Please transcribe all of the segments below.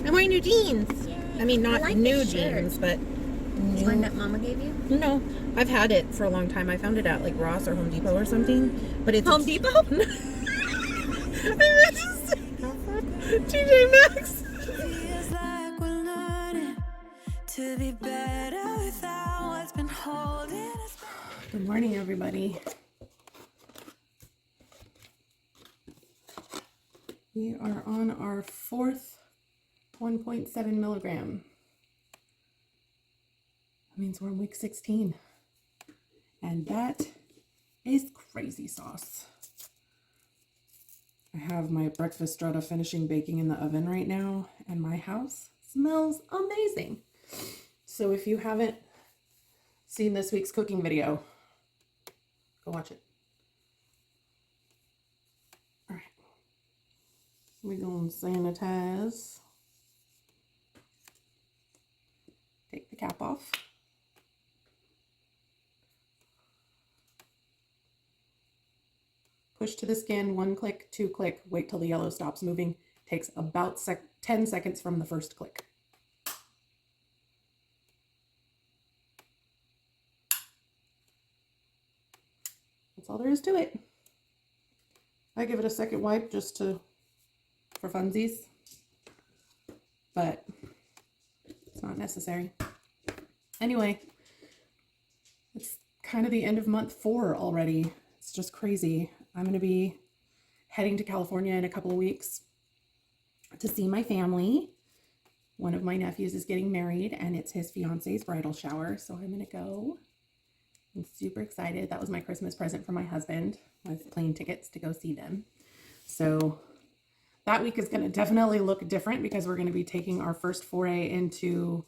I'm wearing new jeans. Yay. I mean, not like new this shirt. jeans, but new. One that Mama gave you? No, I've had it for a long time. I found it at like Ross or Home Depot or something. But it's Home Depot? I meant to say TJ Maxx. Feels like we're learning to be better without what's been holding us back. Good morning, everybody. We are on our fourth 1.7 milligram. That means we're in week 16. And that is crazy sauce. I have my breakfast strata finishing baking in the oven right now, and my house smells amazing. So if you haven't seen this week's cooking video, go watch it. All right. We're going to sanitize. Take the cap off. Push to the skin, 1 click, 2 click, wait till the yellow stops moving. Takes about 10 seconds from the first click. That's all there is to it. I give it a second wipe just for funsies, but it's not necessary. Anyway, it's kind of the end of month 4 already. It's just crazy. I'm going to be heading to California in a couple of weeks to see my family. One of my nephews is getting married, and it's his fiance's bridal shower, so I'm going to go. I'm super excited. That was my Christmas present for my husband, with plane tickets to go see them. So that week is going to definitely look different because we're going to be taking our first foray into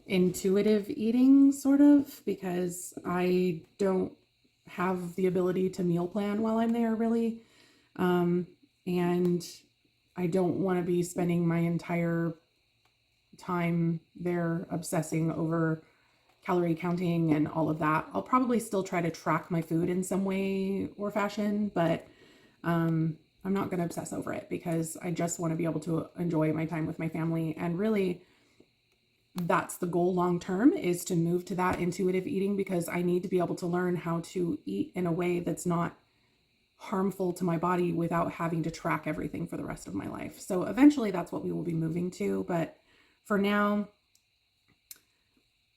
intuitive eating, sort of, because I don't have the ability to meal plan while I'm there, really. And I don't want to be spending my entire time there obsessing over calorie counting and all of that. I'll probably still try to track my food in some way or fashion, but I'm not going to obsess over it because I just want to be able to enjoy my time with my family. And really, that's the goal long term, is to move to that intuitive eating, because I need to be able to learn how to eat in a way that's not harmful to my body without having to track everything for the rest of my life. So eventually that's what we will be moving to. But for now,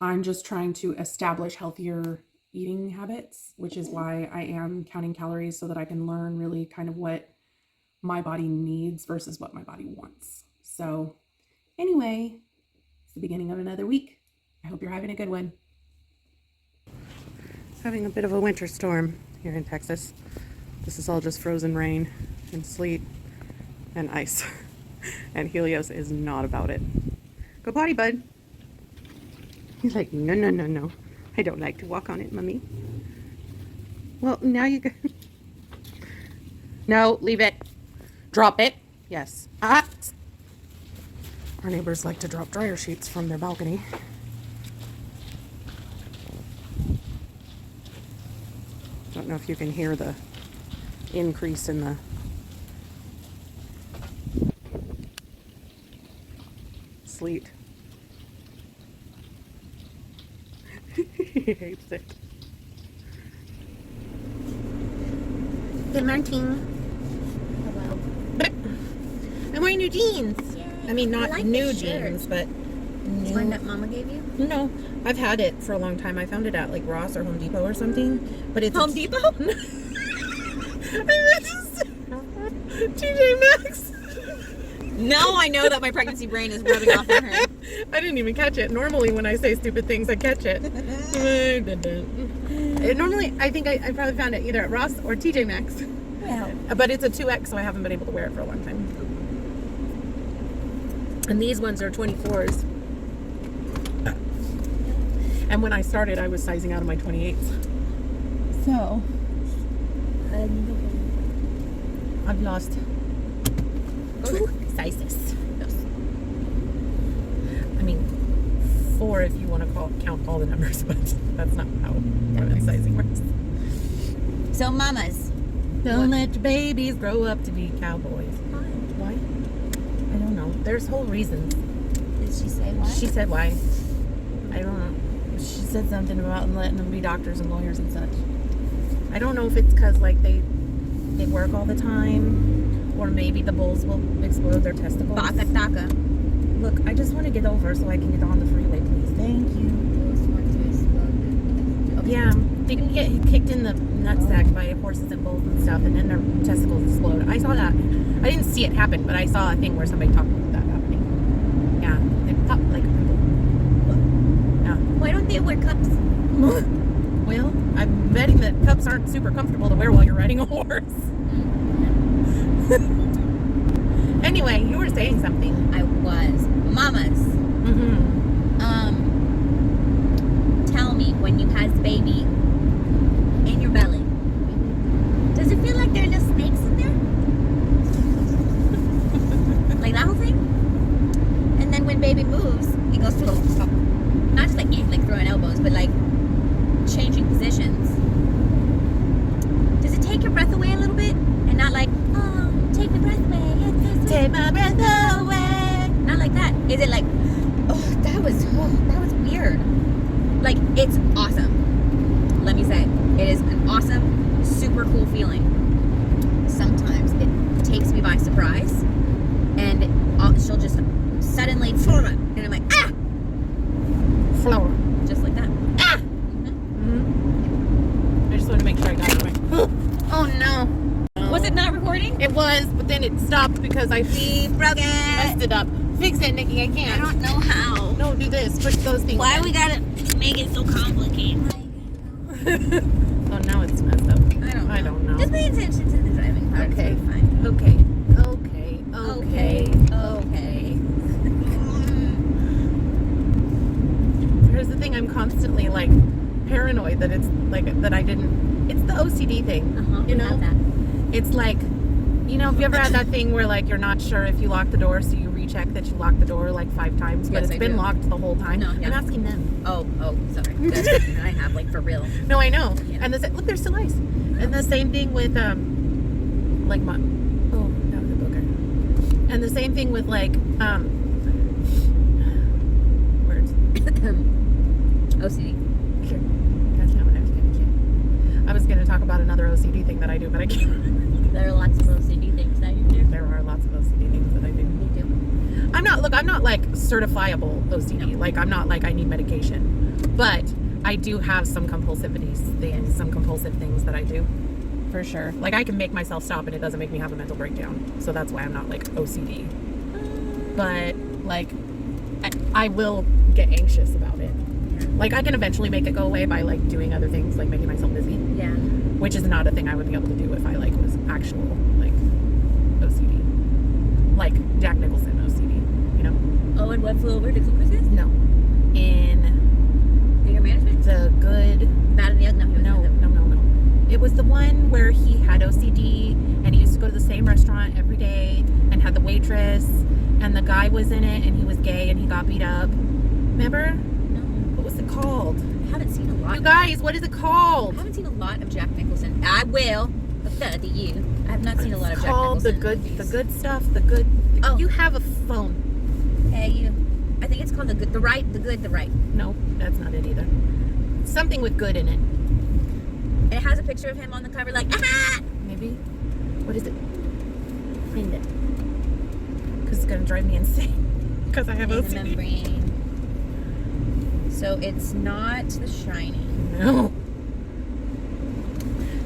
I'm just trying to establish healthier eating habits, which is why I am counting calories, so that I can learn really kind of what my body needs versus what my body wants. So anyway, the beginning of another week. I hope you're having a good one. Having a bit of a winter storm here in Texas. This is all just frozen rain and sleet and ice. And Helios is not about it. Go potty, bud. He's like, no, no, no, no. I don't like to walk on it, Mommy. Well, now you go. No, leave it. Drop it. Yes. Ah. Our neighbors like to drop dryer sheets from their balcony. Don't know if you can hear the increase in the sleet. He hates it. Good morning. Hello. I'm wearing new jeans. Yay. I mean, not like new this shirt. jeans, but new. One that Mama gave you? No, I've had it for a long time. I found it at like Ross or Home Depot or something. But it's Home Depot? I meant to say TJ Maxx. Now I know that my pregnancy brain is rubbing off on her. I didn't even catch it. Normally when I say stupid things, I catch it. Normally, I think I probably found it either at Ross or TJ Maxx. Well. But it's a 2X, so I haven't been able to wear it for a long time. And these ones are 24s. And when I started, I was sizing out of my 28s. So, I've lost 2 sizes. I mean, 4 if you want to count all the numbers, but that's not how women's sizing works. So mamas. Don't let your babies grow up to be cowboys. Why? Why? I don't know. There's whole reasons. Did she say why? She said why. I don't know. She said something about letting them be doctors and lawyers and such. I don't know if it's because like they work all the time, or maybe the bulls will explode their testicles. Baka taka. Look, I just want to get over so I can get on the freeway, please. Thank you. Yeah, they can get kicked in the nutsack by horses and bulls and stuff, and then their testicles explode. I saw that. I didn't see it happen, but I saw a thing where somebody talked about that happening. Yeah, they pop like a pimple. Yeah. Why don't they wear cups? Well, I'm betting that cups aren't super comfortable to wear while you're riding a horse. Anyway, you were saying something. I was. Mamas. Mm-hmm. Tell me, when you had the baby in your belly, does it feel like there are little snakes in there? Like that whole thing? And then when baby moves, it goes to not just like throwing elbows, but like changing positions. Does it take your breath away a little bit? And not like, oh, take my breath away. Take my breath away. Not like that. Is it like, oh, that was weird. Like, it's awesome. Let me say, it is an awesome, super cool feeling. Sometimes it takes me by surprise, and she'll just suddenly, and I'm like, ah! Flower. Just like that. Ah! I just want to make sure I got it right. Oh no. Was it not recording? It was, but then it stopped because I Broken. messed it up. Fix it, Nikki. I I can't. don't know how. No, do this. Push those things. Why in. we gotta make it so complicated? Oh, now it's messed up. I don't know. know. Just pay attention to the driving part. Okay. It's fine. Okay. Here's the thing. I'm constantly like paranoid that it's like that I didn't. It's the OCD thing. You know. That. It's like, you know, have you ever had that thing where like you're not sure if you locked the door, so you recheck that you locked the door like 5 times, but Yes, it's I been do. locked the whole time? No, yeah. I'm asking them. Oh, sorry. That's I have like for real. No, I know. Yeah. And look, they're still nice. And the same thing with like my that was a booger. And the same thing with like words. OCD. Sure. That's not what I was gonna say. I was gonna talk about another OCD thing that I do, but I can't. There are lots of OCD things that you do. There are lots of OCD things that I do. You do. I'm not like certifiable OCD. No. Like I'm not like I need medication, but I do have some compulsivities things, some compulsive things that I do, for sure. Like I can make myself stop and it doesn't make me have a mental breakdown. So that's why I'm not like OCD. But like I will get anxious about it. Like I can eventually make it go away by like doing other things, like making myself busy. Yeah. Which is not a thing I would be able to do if I like was actual like OCD, like Jack Nicholson OCD, you know? Oh, and what flew over the cuckoo's nest? No, in Anger management? the good. Bad and the ugly. No. It was the one where he had OCD and he used to go to the same restaurant every day and had the waitress and the guy was in it and he was gay and he got beat up. Remember? No. What was it called? I haven't seen a lot. You guys, what is it I called? haven't seen a lot of Jack Nicholson. I will. But to you. I have not seen a lot of It's Jack called Nicholson. the good stuff. The good. Oh. You have a phone. Hey, you. I think it's called the good, the right. No, that's not it either. Something with good in it. And it has a picture of him on the cover, like, aha! Maybe. What is it? Find it. Because it's gonna drive me insane. Because I have In the OCD. membrane. So it's not The Shining. No.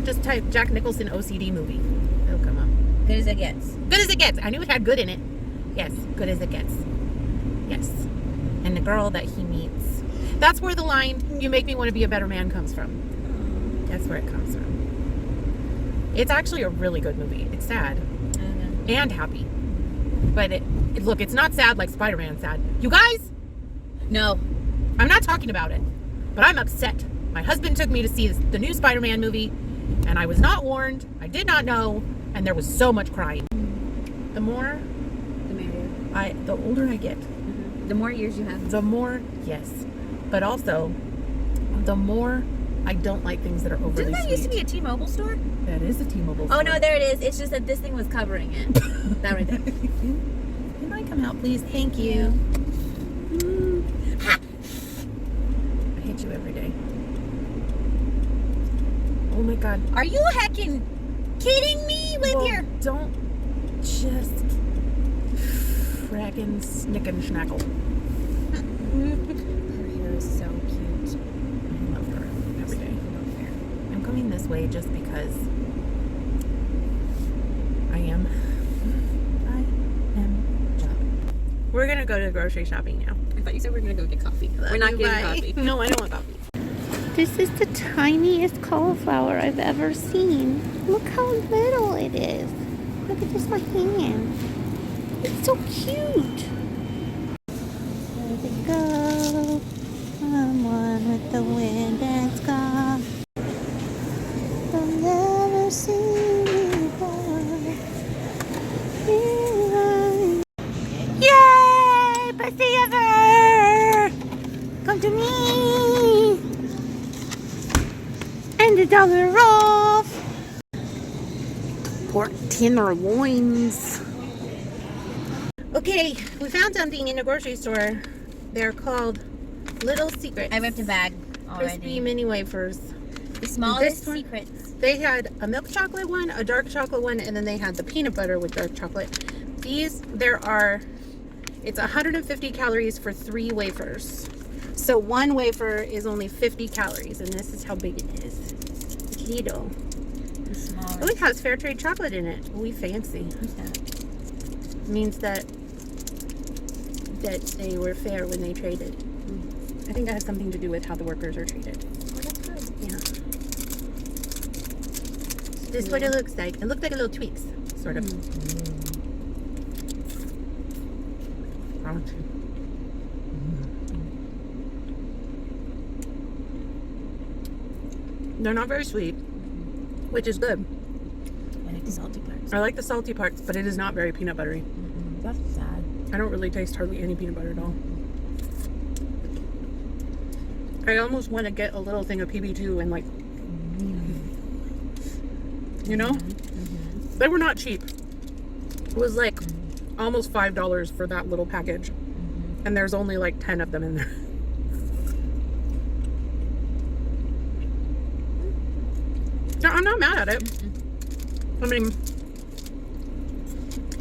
Just type Jack Nicholson OCD movie. It'll come up. Good as it gets. Good as it gets. I knew it had good in it. Yes, good as it gets. Yes. And the girl that he meets. That's where the line, "You make me want to be a better man," comes from. That's where it comes from. It's actually a really good movie. It's sad and happy. But look, it's not sad like Spider-Man sad. You guys, No. I'm not talking about it, but I'm upset. My husband took me to see the new Spider-Man movie, and I was not warned. I did not know, and there was so much crying. The more the older I get, The more years you have. the more, yes, but also the more I don't like things that are overly Didn't that sweet. used to be a T-Mobile store? That is a T-Mobile Oh, store. no, there it is. It's just that this thing was covering it. That right there. Can I come out, please? Thank you. to every day. Oh my god. Are you heckin' kidding me with your... Don't just fraggin' snick and schnackle. Her hair is so cute. I love her every day. I'm coming this way just because I am shopping. We're gonna go to grocery shopping now. I thought you said we were gonna go get coffee. We're not getting coffee. No, I don't want coffee. This is the tiniest cauliflower I've ever seen. Look how little it is. Look at just my hand. It's so cute. There we go. I'm one with the wind and sky. I've never seen before. Yay! Best day ever! Come to me! And $1 off! Pork tenderloins. Okay, we found something in the grocery store. They're called Little Secrets. I ripped a bag already. Crispy mini wafers. The smallest This one? secrets. They had a milk chocolate one, a dark chocolate one, and then they had the peanut butter with dark chocolate. These, it's 150 calories for 3 wafers. So 1 wafer is only 50 calories, and this is how big it is. It's little. The smallest. Oh, it has fair trade chocolate in it. We fancy. What's that? Means that they were fair when they traded. I think that has something to do with how the workers are treated. Oh, that's good. Yeah. This is what it looks like. It looks like a little Twix, sort of. They're not very sweet, which is good. I like the salty parts. I like the salty parts, but it is not very peanut buttery. That's sad. I don't really taste hardly any peanut butter at all. I almost want to get a little thing of PB2 and you know? They were not cheap. It was like almost $5 for that little package. And there's only like 10 of them in there. No, I'm not mad at it. I mean,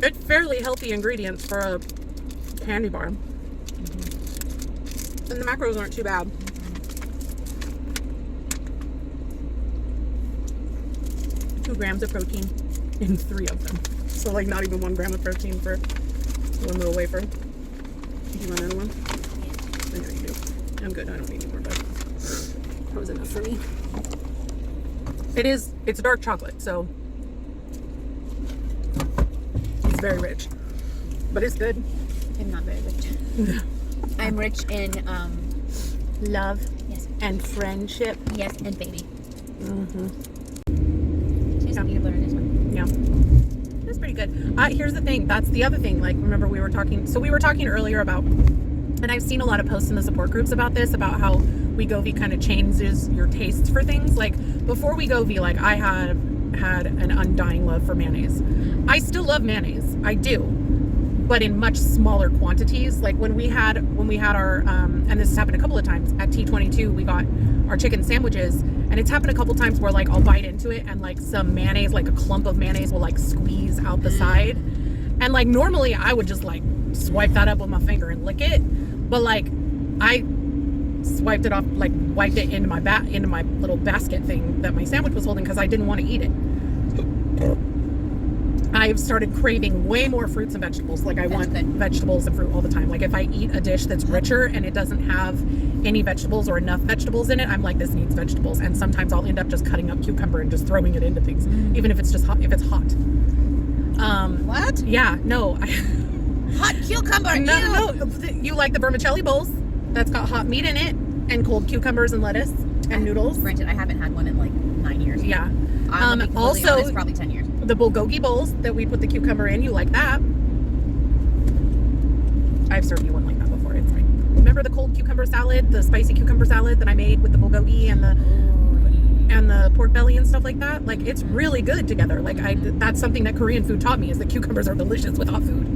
it's fairly healthy ingredients for a candy bar. And the macros aren't too bad. Two grams of protein in 3 of them. So like not even 1 gram of protein for 1 little wafer. Do you want another one? I know you do. I'm good. I don't need any more, but that was enough for me. It's dark chocolate, so it's very rich, but it's good. I'm not very rich. I'm rich in Love, yes, and friendship. yes, and baby. Mm-hmm. She's peanut butter in this one. Yeah, that's pretty good. Here's the thing. That's the other thing. Like, remember we were talking earlier about, and I've seen a lot of posts in the support groups about this, about how Wegovy kind of changes your tastes for things. Like before Wegovy, like I had an undying love for mayonnaise. I still love mayonnaise. I do, but in much smaller quantities. Like when we had our and this has happened a couple of times at T22, we got our chicken sandwiches, and it's happened a couple times where like I'll bite into it and like some mayonnaise, like a clump of mayonnaise will like squeeze out the side, and like normally I would just like swipe that up with my finger and lick it, but like I swiped it off, like wiped it into my little basket thing that my sandwich was holding because I didn't want to eat it. I've started craving way more fruits and vegetables. Like I want vegetables and fruit all the time. Like if I eat a dish that's richer and it doesn't have any vegetables or enough vegetables in it, I'm like, this needs vegetables. And sometimes I'll end up just cutting up cucumber and just throwing it into things, even if it's just hot. If it's hot. What? Yeah. No. Hot cucumber. No. You like the vermicelli bowls? That's got hot meat in it and cold cucumbers and lettuce and noodles. Granted, I haven't had one in like 9 years. Yeah. Also, honest, probably 10 years. The bulgogi bowls that we put the cucumber in, you like that? I've served you one like that before. It's fine. Remember the cold cucumber salad, the spicy cucumber salad that I made with the bulgogi and the pork belly and stuff like that? Like it's really good together. Like that's something that Korean food taught me, is that cucumbers are delicious with hot food.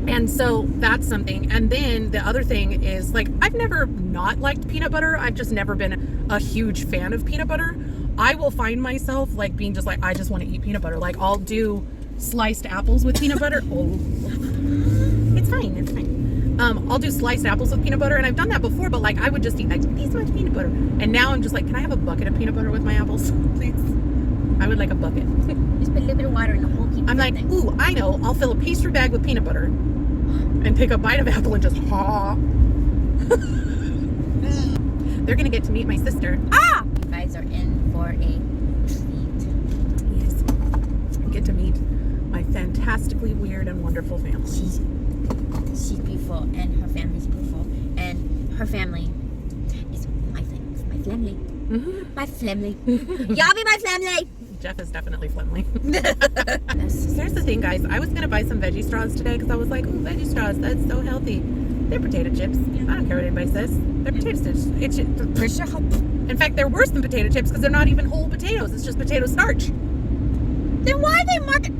And And so that's something. And then the other thing is, like, I've never not liked peanut butter. I've just never been a huge fan of peanut butter. I will find myself like being just like, I just want to eat peanut butter. Like, I'll do sliced apples with peanut butter. Oh, it's fine. It's fine. I'll do sliced apples with peanut butter, and I've done that before, but like I would just eat like this much peanut butter. And now I'm just like, can I have a bucket of peanut butter with my apples, please? I would like a bucket. Just put a little bit of water in the whole keep. I'm like, ooh, I know. I'll fill a pastry bag with peanut butter and take a bite of apple and just haw. They're gonna get to meet my sister. Ah! You guys are in for a treat. Yes. I get to meet my fantastically weird and wonderful family. She's beautiful, and her family's beautiful, and her family is my family. My family. Mm-hmm. My family. Y'all be my family. Jeff is definitely friendly. Here's the thing, guys. I was gonna buy some veggie straws today because I was like, ooh, veggie straws, that's so healthy. They're potato chips. I don't care what anybody says. They're potato chips. In fact, they're worse than potato chips because they're not even whole potatoes. It's just potato starch. Then why are they market?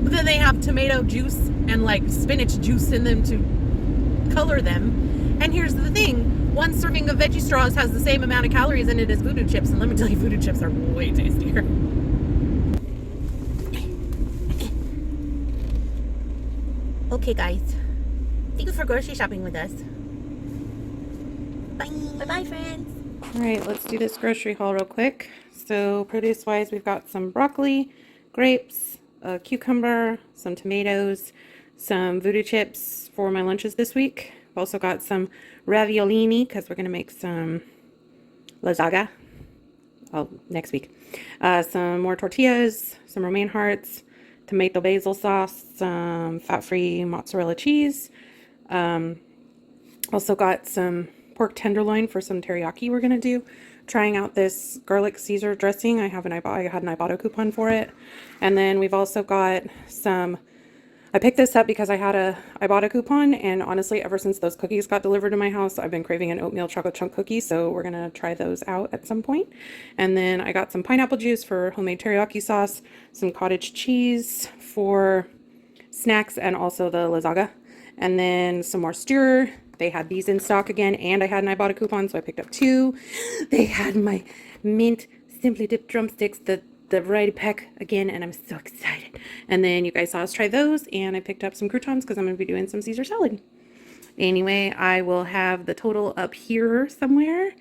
But then they have tomato juice and like spinach juice in them to color them. And here's the thing. One serving of veggie straws has the same amount of calories in it as voodoo chips. And let me tell you, voodoo chips are way tastier. Okay, guys. Thank you for grocery shopping with us. Bye. Bye-bye, friends. All right, let's do this grocery haul real quick. So produce-wise, we've got some broccoli, grapes, a cucumber, some tomatoes, some voodoo chips for my lunches this week. I've also got some raviolini because we're going to make some lasagna next week. Some more tortillas, some romaine hearts, tomato basil sauce, some fat-free mozzarella cheese. Also got some pork tenderloin for some teriyaki we're going to do. Trying out this garlic Caesar dressing. I had an Ibotta coupon for it. And then we've also got some, I picked this up because I had a Ibotta coupon, and honestly, ever since those cookies got delivered to my house, I've been craving an oatmeal chocolate chunk cookie, so we're going to try those out at some point. And then I got some pineapple juice for homemade teriyaki sauce, some cottage cheese for snacks, and also the lasagna. And then some more stir. They had these in stock again, and I had an Ibotta coupon, so I picked up 2. They had my mint Simply Dipped drumsticks, the variety pack again, and I'm so excited. And then you guys saw us try those, and I picked up some croutons because I'm going to be doing some Caesar salad. Anyway, I will have the total up here somewhere,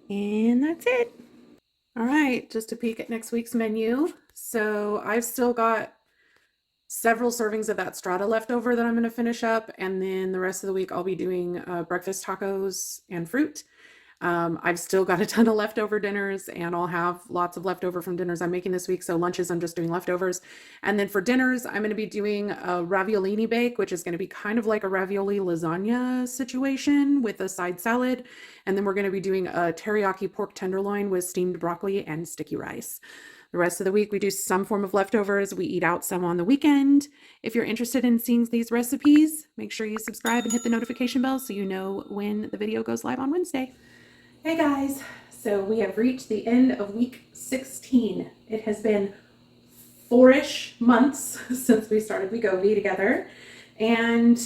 and that's it. All right, just a peek at next week's menu. So I've still got several servings of that strata left over that I'm going to finish up, and then the rest of the week I'll be doing breakfast tacos and fruit. I've still got a ton of leftover dinners, and I'll have lots of leftover from dinners I'm making this week. So lunches, I'm just doing leftovers. And then for dinners, I'm going to be doing a raviolini bake, which is going to be kind of like a ravioli lasagna situation with a side salad. And then we're going to be doing a teriyaki pork tenderloin with steamed broccoli and sticky rice. The rest of the week, we do some form of leftovers. We eat out some on the weekend. If you're interested in seeing these recipes, make sure you subscribe and hit the notification bell so you know when the video goes live on Wednesday. Hey guys, so we have reached the end of week 16. It has been 4-ish months since we started Wegovy together, and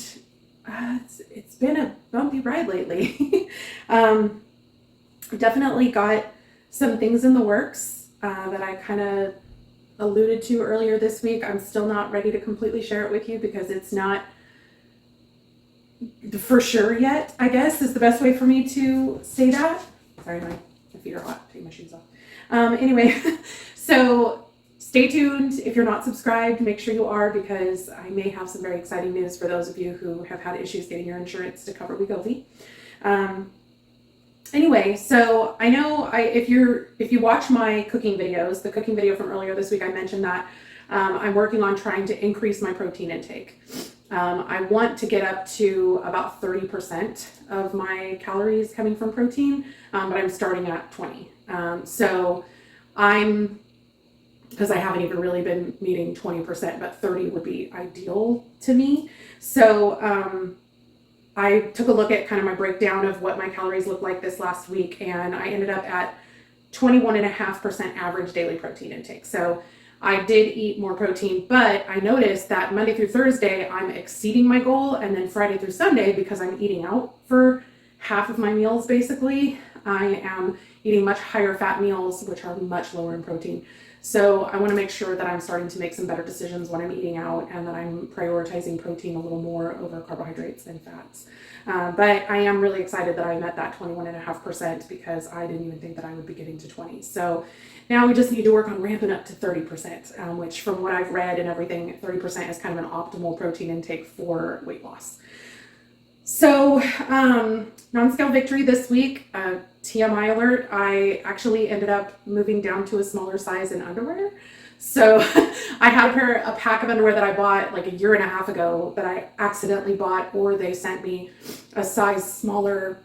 it's been a bumpy ride lately. Definitely got some things in the works that I kind of alluded to earlier this week. I'm still not ready to completely share it with you because it's not for sure yet, I guess is the best way for me to say that. Sorry, my feet are hot. Take my shoes off. Anyway, so stay tuned. If you're not subscribed, make sure you are, because I may have some very exciting news for those of you who have had issues getting your insurance to cover Wegovy. Anyway, so I know if you watch my cooking videos, the cooking video from earlier this week, I mentioned that I'm working on trying to increase my protein intake. I want to get up to about 30% of my calories coming from protein, but I'm starting at 20. So because I haven't even really been meeting 20%, but 30 would be ideal to me. So I took a look at kind of my breakdown of what my calories looked like this last week, and I ended up at 21.5% average daily protein intake. So I did eat more protein, but I noticed that Monday through Thursday, I'm exceeding my goal. And then Friday through Sunday, because I'm eating out for half of my meals, basically, I am eating much higher fat meals, which are much lower in protein. So I want to make sure that I'm starting to make some better decisions when I'm eating out and that I'm prioritizing protein a little more over carbohydrates and fats. But I am really excited that I met that 21.5% because I didn't even think that I would be getting to 20. So now we just need to work on ramping up to 30%, which from what I've read and everything, 30% is kind of an optimal protein intake for weight loss. So non-scale victory this week, TMI alert, I actually ended up moving down to a smaller size in underwear. So I had a pack of underwear that I bought like a year and a half ago that I accidentally bought, or they sent me a size smaller,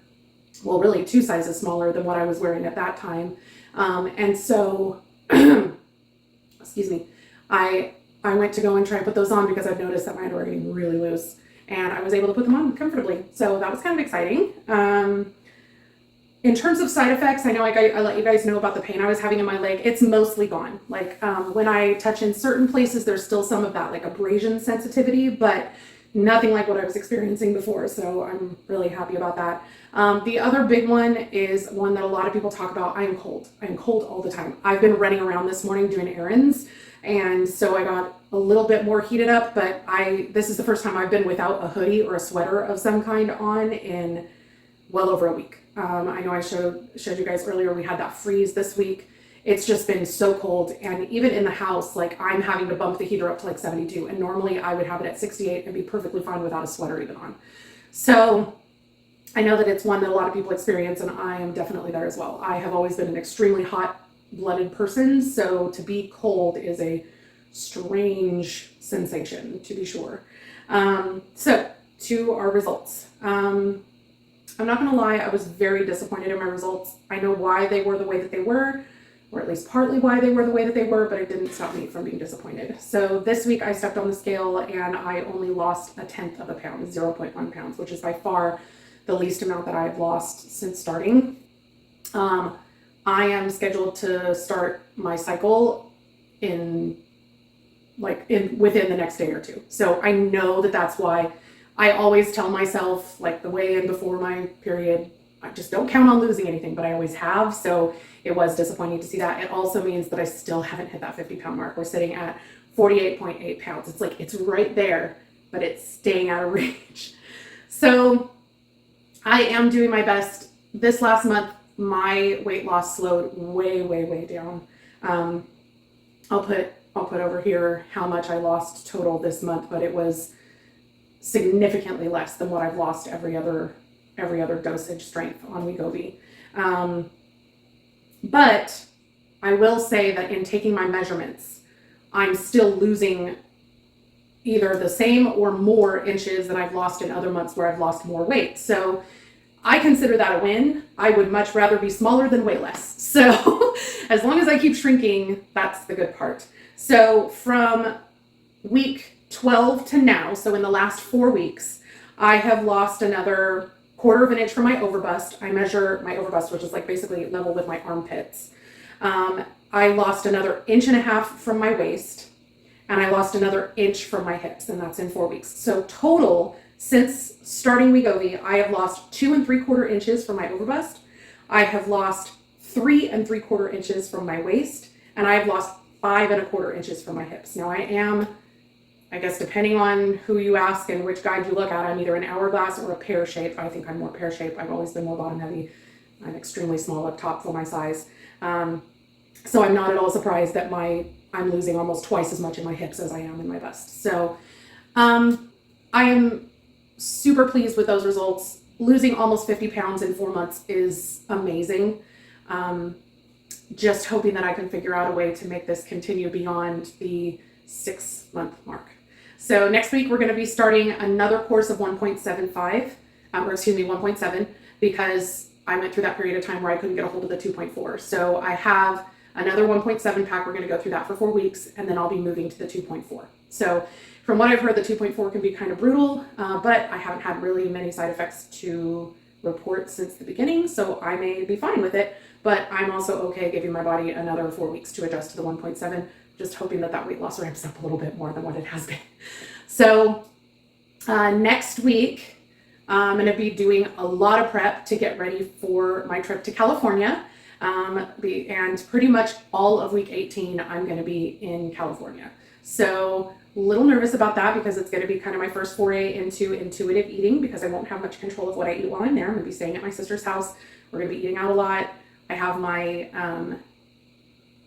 well, really 2 sizes smaller than what I was wearing at that time. And so, excuse me, I went to go and try and put those on because I've noticed that my underwear are getting really loose, and I was able to put them on comfortably. So that was kind of exciting. In terms of side effects, I know I let you guys know about the pain I was having in my leg. It's mostly gone. Like when I touch in certain places, there's still some of that like abrasion sensitivity, but nothing like what I was experiencing before. So I'm really happy about that. The other big one is one that a lot of people talk about. I am cold. I am cold all the time. I've been running around this morning doing errands, and so I got a little bit more heated up, but this is the first time I've been without a hoodie or a sweater of some kind on in well over a week. I know I showed you guys earlier, we had that freeze this week. It's just been so cold, and even in the house, like I'm having to bump the heater up to like 72, and normally I would have it at 68 and be perfectly fine without a sweater even on. So I know that it's one that a lot of people experience, and I am definitely there as well. I have always been an extremely hot-blooded person, so to be cold is a strange sensation, to be sure. So to our results. I'm not gonna lie, I was very disappointed in my results. I know why they were the way that they were, or at least partly why they were the way that they were, but it didn't stop me from being disappointed. So this week I stepped on the scale and I only lost 1/10 of a pound, 0.1 pounds, which is by far the least amount that I've lost since starting. I am scheduled to start my cycle within the next day or two. So I know that that's why I always tell myself, like the way in before my period, I just don't count on losing anything, but I always have. So it was disappointing to see that. It also means that I still haven't hit that 50-pound mark. We're sitting at 48.8 pounds. It's like, it's right there, but it's staying out of range. So I am doing my best. This last month, my weight loss slowed way, way, way down. I'll put over here how much I lost total this month, but it was significantly less than what I've lost every other dosage strength on Wegovy. But I will say that in taking my measurements, I'm still losing either the same or more inches than I've lost in other months where I've lost more weight. So I consider that a win. I would much rather be smaller than weigh less. So as long as I keep shrinking, that's the good part. So from week 12 to now, so in the last 4 weeks, I have lost another 1/4 of an inch from my overbust. I measure my overbust, which is like basically level with my armpits. I lost another 1.5 inches from my waist, and I lost another inch from my hips, and that's in 4 weeks. So total, since starting Wegovy, I have lost 2 3/4 inches from my overbust. I have lost 3 3/4 inches from my waist, and I have lost 5 1/4 inches from my hips. Now I guess depending on who you ask and which guide you look at, I'm either an hourglass or a pear shape. I think I'm more pear shape. I've always been more bottom heavy. I'm extremely small up top for my size. So I'm not at all surprised that I'm losing almost twice as much in my hips as I am in my bust. So I am super pleased with those results. Losing almost 50 pounds in 4 months is amazing. Just hoping that I can figure out a way to make this continue beyond the 6-month mark. So next week we're going to be starting another course of 1.7, because I went through that period of time where I couldn't get a hold of the 2.4. So I have another 1.7 pack. We're going to go through that for 4 weeks, and then I'll be moving to the 2.4. So from what I've heard, the 2.4 can be kind of brutal, but I haven't had really many side effects to report since the beginning, so I may be fine with it. But I'm also okay giving my body another 4 weeks to adjust to the 1.7, just hoping that that weight loss ramps up a little bit more than what it has been. So next week, I'm going to be doing a lot of prep to get ready for my trip to California. And pretty much all of week 18, I'm going to be in California. So a little nervous about that because it's going to be kind of my first foray into intuitive eating because I won't have much control of what I eat while I'm there. I'm going to be staying at my sister's house. We're going to be eating out a lot. I have my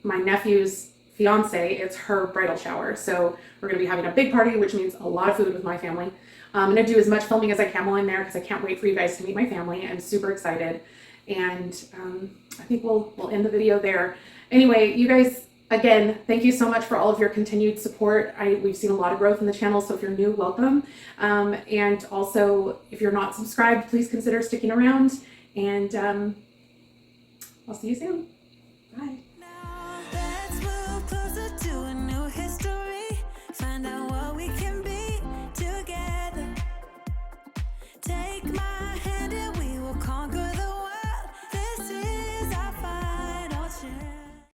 my nephew's fiance. It's her bridal shower. So we're going to be having a big party, which means a lot of food with my family. I'm going to do as much filming as I can while I'm there because I can't wait for you guys to meet my family. I'm super excited. And I think we'll end the video there. Anyway, you guys, again, thank you so much for all of your continued support. We've seen a lot of growth in the channel, so if you're new, welcome. And also, if you're not subscribed, please consider sticking around. And I'll see you soon. Bye. Now let's move closer to a new history. Find out what we can be together. Take